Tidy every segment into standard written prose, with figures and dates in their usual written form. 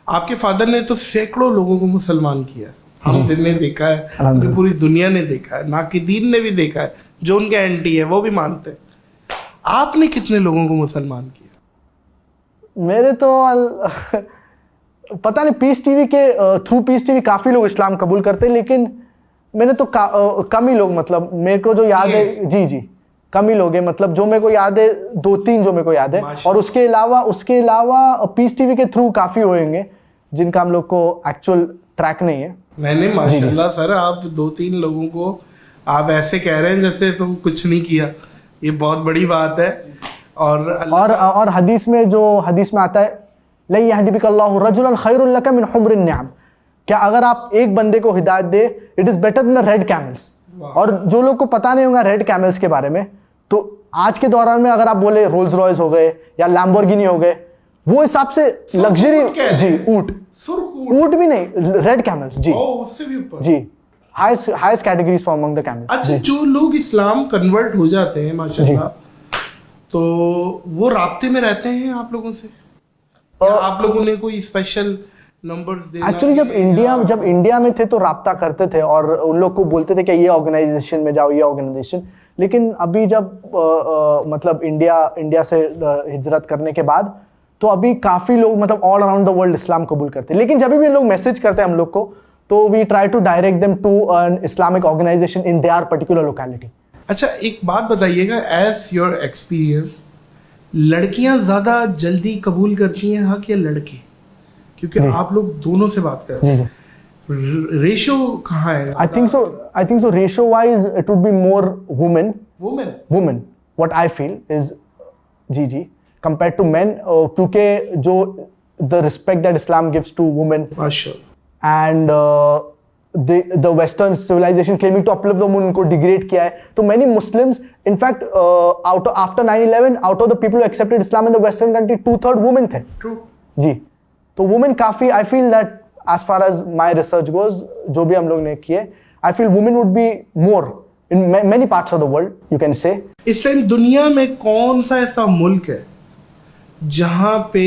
आपके फादर ने तो सैकड़ों लोगों को मुसलमान किया, हमने देखा है, पूरी दुनिया ने देखा है, नाकिदीन ने भी देखा है, जो उनके एंटी है वो भी मानते हैं। आपने कितने लोगों को मुसलमान किया? मेरे तो पता नहीं, पीस टीवी के थ्रू पीस टीवी काफी लोग इस्लाम कबूल करते हैं, लेकिन मैंने तो कम ही लोग, मतलब मेरे को जो याद है, जी कम ही लोग हैं, मतलब जो मेरे को याद है 2-3 जो मेरे को याद है, और उसके अलावा पीस टीवी के थ्रू काफी होंगे जिनका हम लोग को एक्चुअल ट्रैक नहीं है। मैंने माशाल्लाह सर, आप 2-3 लोगों को आप ऐसे कह रहे हैं जैसे तो कुछ नहीं किया, ये बहुत बड़ी बात है। और हदीस में आता है, ला यहदिबिकल्लाहु रजुलन खैरुल लका मिन हुम्रिन निअम, क्या अगर आप एक बंदे को हिदायत दे, it is better than the red camels. और जो लोग को पता नहीं होगा रेड कैमल्स के बारे में, तो आज के दौरान में अगर आप बोले रोल्स रॉयस हो गए या लैम्बोर्गिनी हो गए, वो हिसाब से लग्जरी, जी ऊंट भी नहीं, रेड कैमल्स, जी उससे भी ऊपर, जी highest categories for among the camels. अच्छा, जो लोग इस्लाम कन्वर्ट हो जाते हैं माशाल्लाह, तो वो राब्ते में रहते हैं आप लोगों से, आप लोगों ने कोई स्पेशल नंबर्स देना? एक्चुअली जब इंडिया में थे तो राब्ता करते थे और उन लोग को बोलते थे कि ये ऑर्गेनाइजेशन में जाओ, ये ऑर्गेनाइजेशन। लेकिन अभी जब मतलब इंडिया से हिजरत करने के बाद, तो अभी काफी लोग मतलब ऑल अराउंड द वर्ल्ड इस्लाम कबूल करते हैं। लेकिन जब भी लोग मैसेज करते हैं हम लोग को, तो we try to direct them to an Islamic organisation in their particular locality. अच्छा, एक बात बताइएगा, एज योर एक्सपीरियंस, लड़कियां ज्यादा जल्दी कबूल करती हैं हक या लड़के? क्योंकि आप लोग दोनों से बात कर रहे हैं, रेशो कहाँ है? I think so ratio wise it would be more women what I feel is, जी compared to men, क्योंकि जो the respect that Islam gives to women, and the Western civilization claiming to uplift the woman को degrade किया है, तो many Muslims, in fact, after 9/11, out of the people who accepted Islam in the Western country, 2/3 women थे। True. जी, तो women काफी, I feel that as far as my research goes, जो भी हम लोग ने किए, I feel women would be more in many parts of the world, you can say। इस टाइम दुनिया में कौन सा ऐसा मुल्क है जहां पे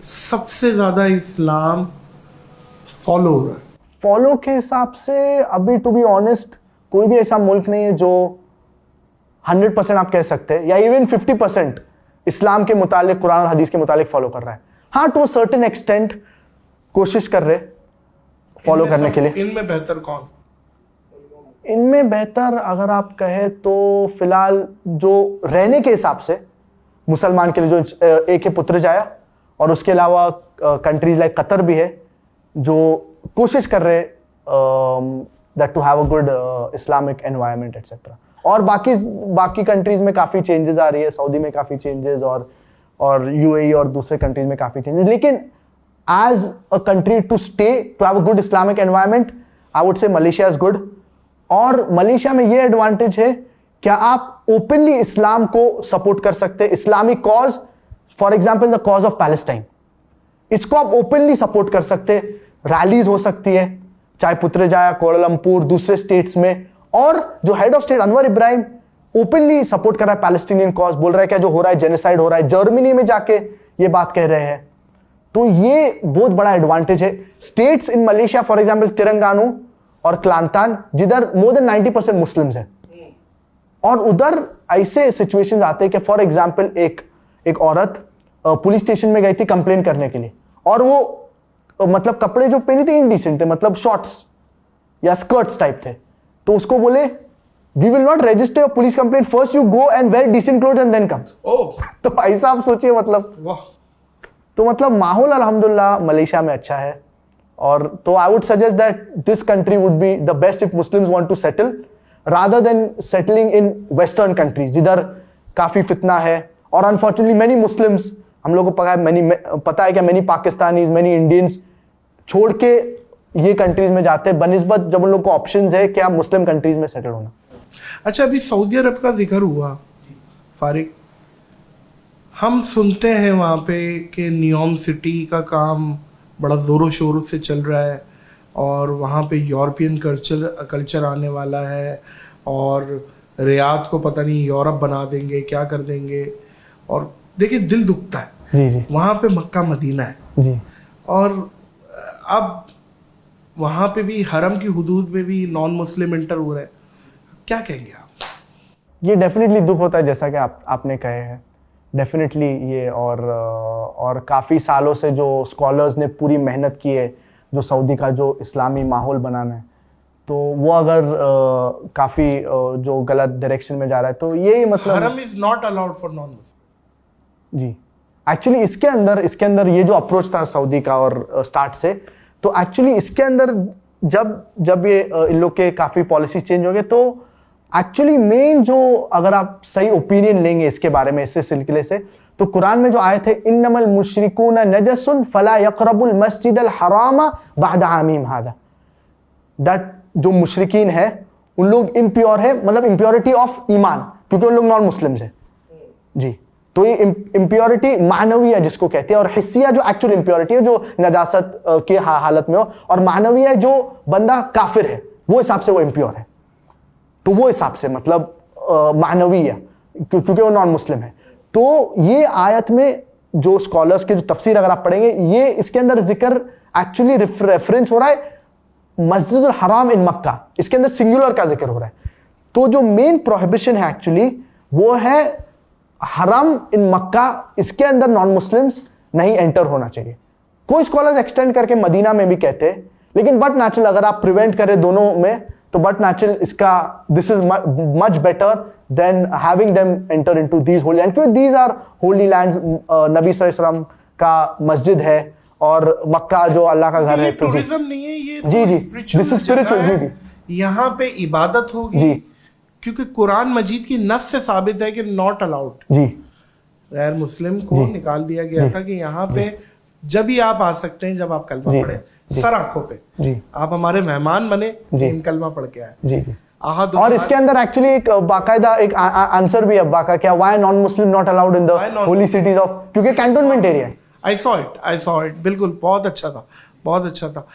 सबसे ज्यादा इस्लाम फॉलो हो रहा है? फॉलो के हिसाब से अभी टू बी ऑनेस्ट कोई भी ऐसा मुल्क नहीं है जो 100% आप कह सकते हैं, या इवन 50% इस्लाम के मुतालिक, कुरान और हदीस के मुतालिक फॉलो कर रहा है। हाँ, टू अ सर्टेन एक्सटेंट कोशिश कर रहे फॉलो करने के लिए। इनमें बेहतर कौन? इनमें बेहतर अगर आप कहे तो फिलहाल जो रहने के हिसाब से मुसलमान के लिए, जो एक है पुत्रजाया, और उसके अलावा कंट्रीज लाइक कतर भी है जो कोशिश कर रहे that to have a good Islamic environment etcetera. और बाकी कंट्रीज में काफी चेंजेस आ रही है, सऊदी में काफी चेंजेस, और यूएई और दूसरे कंट्रीज में काफी चेंजेस। लेकिन as a country to stay, to have a good Islamic environment, I would say Malaysia is good. और मलेशिया में ये एडवांटेज है, क्या आप ओपनली इस्लाम को सपोर्ट कर सकते हैं, Islamic cause, for example the cause of Palestine, इसको आप ओपनली सपोर्ट कर सकते हैं। रैलीज हो सकती है, चाहे पुत्रजाया, कोलालंपुर, दूसरे स्टेट्स में। और जो head of state Anwar Ibrahim openly support कर रहा है पैलेस्टीनियन कॉज, बोल रहा है क्या जो हो रहा है जेनोसाइड हो रहा है, जर्मनी में जाके ये बात कह रहे हैं। तो ये बहुत बड़ा एडवांटेज है। States in Malaysia for example Telangana और क्लांतान, जिधर मोर देन 90% मुस्लिम्स है, और उधर ऐसे सिचुएशंस आते हैं कि फॉर एग्जांपल एक औरत पुलिस स्टेशन में गई थी कंप्लेन करने के लिए, और वो मतलब कपड़े जो पहने थे इनडिसेंट थे, मतलब शॉर्ट्स या स्कर्ट्स टाइप थे, तो उसको बोले we will not register your police complaint, first you go and wear decent clothes and then come. तो ऐसा आप सोचिए, मतलब तो मतलब माहौल अल्हम्दुलिल्लाह मलेशिया में अच्छा है। और तो I would suggest that this country would be the best if Muslims want to settle rather than settling in western countries जिधर काफी फितना है। और अनफॉर्चुनेटली मेनी मुस्लिम्स, हम लोगों को पता है कि मेनी पाकिस्तानीज, मेनी इंडियंस छोड़ के ये कंट्रीज में जाते हैं बनिस्बत जब उन लोग को ऑप्शंस है क्या मुस्लिम कंट्रीज में सेटल होना। अच्छा, अभी सऊदी अरब का जिक्र हुआ फारिक, हम सुनते हैं वहाँ पे कि नियोम सिटी का काम बड़ा जोरों शोरों से चल रहा है, और वहाँ पे यूरोपियन कल्चर आने वाला है, और रियाद को पता नहीं यूरोप बना देंगे, क्या कर देंगे। और देखिए दिल दुखता है, वहाँ पे मक्का मदीना है, और अब वहां पे भी हरम की हुदूद में भी नॉन मुस्लिम एंटर हो रहे हैं, क्या कहेंगे आप? ये डेफिनेटली दुख होता है, जैसा कि आपने कहे हैं, डेफिनेटली ये। और काफ़ी सालों से जो स्कॉलर्स ने पूरी मेहनत की है जो सऊदी का जो इस्लामी माहौल बनाना है, तो वो अगर काफ़ी जो गलत डायरेक्शन में जा रहा है, तो यही मतलब हरम is not allowed for non Muslim. जी। एक्चुअली इसके अंदर ये जो अप्रोच था सऊदी का और स्टार्ट से, तो एक्चुअली इसके अंदर जब ये इन लोग के काफ़ी पॉलिसी चेंज हो गए, तो एक्चुअली मेन जो, अगर आप सही ओपिनियन लेंगे इसके बारे में, इससे सिलसिले से, तो कुरान में जो आए थे इन्नमल मुशरिकून नजसुन फला यक़रबुल मस्जिदल हरामा बअद आमीम हादा, दैट जो मुशरिकीन है उन लोग इम्प्योर है, मतलब इम्प्योरिटी ऑफ ईमान, क्योंकि उन लोग नॉन मुस्लिम्स है जी। तो ये इम्प्योरिटी मानवीय जिसको कहते हैं, और हिस्सिया जो एक्चुअल इम्प्योरिटी है जो नजासत के हालत में हो, और मानवीय जो बंदा काफिर है वो हिसाब से वो इम्प्योर है, तो वो हिसाब से मतलब मानवीय, क्योंकि वो नॉन मुस्लिम है। तो ये आयत में जो स्कॉलर्स के जो तफसीर अगर आप पढ़ेंगे, ये इसके अंदर जिक्र एक्चुअली रेफरेंस हो रहा है मस्जिदुल हराम इन मक्का, इसके अंदर सिंगुलर का जिक्र हो रहा है। तो जो मेन प्रोहिबिशन है एक्चुअली वो है हरम इन मक्का, इसके अंदर नॉन मुस्लिम्स नहीं एंटर होना चाहिए। कोई स्कॉलर्स एक्सटेंड करके मदीना में भी कहते हैं, लेकिन बट नेचुरल अगर आप प्रिवेंट करें दोनों में, तो बट नेचुरल इसका this is much better than having them enter into these Holi land, क्योंकि दीज आर होली लैंड्स। नबी सल्लल्लाहु अलैहि वसल्लम का मस्जिद है और मक्का जो अल्लाह का घर है। टूरिज्म नहीं है ये, जी जी, दिस इज स्पिरिचुअल। यहाँ पे इबादत होगी जी, क्योंकि कुरान मजीद की नस से साबित है कि नॉट अलाउड, जी गैर मुस्लिम को निकाल दिया गया था कि यहाँ पे जब ही आप आ सकते हैं जब आप कलमा पढ़े, सर आंखों पे जी, आप हमारे मेहमान बने, इन कलमा पढ़ के आए जी जी। आहद। और इसके अंदर एक्चुअली एक बाकायदा एक आंसर भी है बाका, क्या why non Muslim not allowed in the Holi cities of, क्योंकि कैंटोनमेंट एरिया है। आई सॉ इट बिल्कुल, बहुत अच्छा था, बहुत अच्छा था।